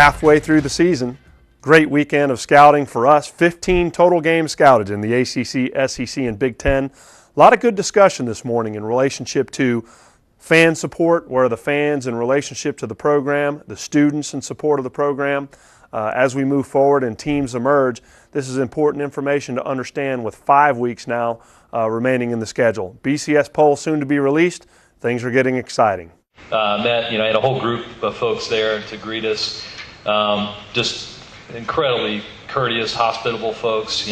halfway through the season. Great weekend of scouting for us. 15 total games scouted in the ACC, SEC, and Big Ten. A lot of good discussion this morning in relationship to fan support, where are the fans in relationship to the program, the students in support of the program. As we move forward and teams emerge, this is important information to understand with 5 weeks now remaining in the schedule. BCS poll soon to be released. Things are getting exciting. Met, I had a whole group of folks there to greet us. Just incredibly courteous, hospitable folks,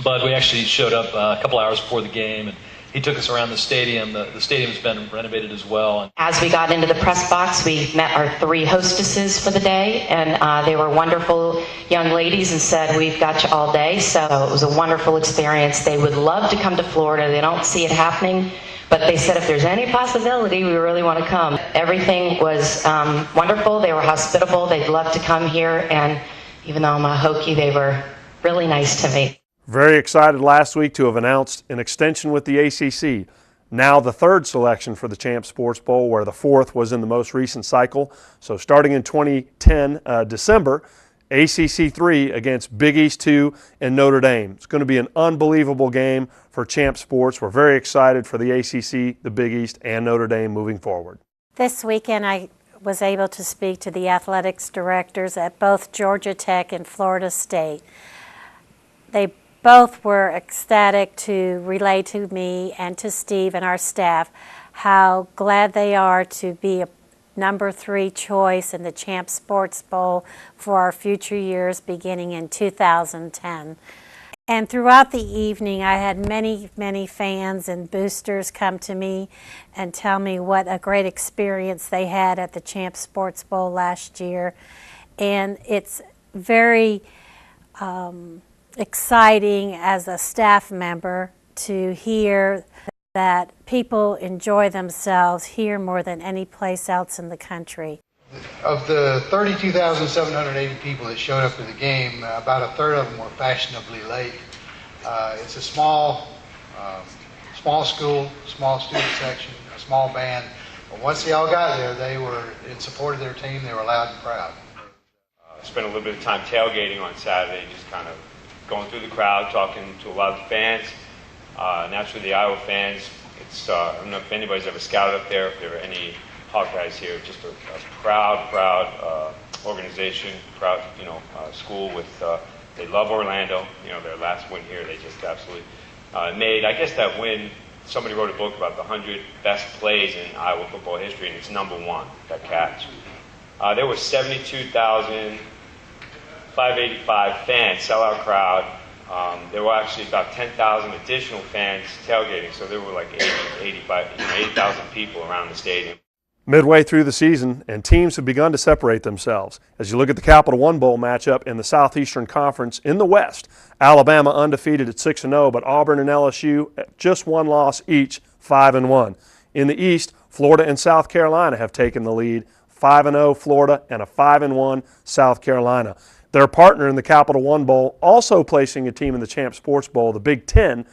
But we actually showed up a couple hours before the game, and he took us around the stadium. The stadium's been renovated as well. As we got into the press box, we met our 3 hostesses for the day, and they were wonderful young ladies and said, "We've got you all day." So it was a wonderful experience. They would love to come to Florida. They don't see it happening, but they said if there's any possibility, we really want to come. Everything was wonderful. They were hospitable. They'd love to come here, and even though I'm a Hokie, they were really nice to me. Very excited last week to have announced an extension with the ACC. Now the 3rd selection for the CIAMBRIELLO Bowl, where the 4th was in the most recent cycle. So starting in 2010 December, ACC 3 against Big East 2 and Notre Dame. It's going to be an unbelievable game for CIAMBRIELLO. We're very excited for the ACC, the Big East, and Notre Dame moving forward. This weekend I was able to speak to the athletics directors at both Georgia Tech and Florida State. They both were ecstatic to relay to me and to Steve and our staff how glad they are to be a number 3 choice in the CIAMBRIELLO Bowl for our future years beginning in 2010. And throughout the evening, I had many, many fans and boosters come to me and tell me what a great experience they had at the CIAMBRIELLO Bowl last year. And it's very exciting as a staff member to hear that people enjoy themselves here more than any place else in the country. Of the 32,780 people that showed up to the game, about a third of them were fashionably late. It's a small school, small student section, a small band. But once they all got there, they were in support of their team. They were loud and proud. Spent a little bit of time tailgating on Saturday, just kind of going through the crowd, talking to a lot of the fans. Naturally, the Iowa fans. I don't know if anybody's ever scouted up there, if there are any Hawkeyes here. Just a proud organization, proud school with. They love Orlando. Their last win here, they just absolutely made. I guess that win. Somebody wrote a book about the 100 best plays in Iowa football history, and it's #1. That catch. There were 72,585 fans, sellout crowd. There were actually about 10,000 additional fans tailgating, so there were like 80,000 people around the stadium. Midway through the season, and teams have begun to separate themselves. As you look at the Capital One Bowl matchup in the Southeastern Conference in the West, Alabama undefeated at 6-0, but Auburn and LSU just 1 loss each, 5-1. In the East, Florida and South Carolina have taken the lead, 5-0 Florida and a 5-1 South Carolina. Their partner in the Capital One Bowl also placing a team in the CIAMBRIELLO Bowl, the Big Ten,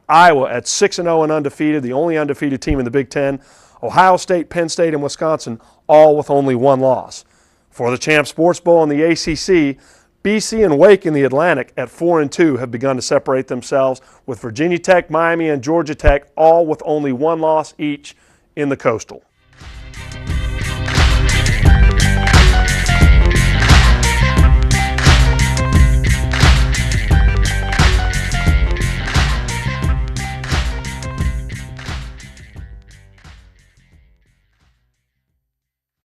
Iowa at 6-0 and undefeated, the only undefeated team in the Big Ten. Ohio State, Penn State, and Wisconsin all with only 1 loss. For the CIAMBRIELLO Bowl in the ACC, BC and Wake in the Atlantic at 4-2 have begun to separate themselves, with Virginia Tech, Miami, and Georgia Tech all with only 1 loss each in the Coastal.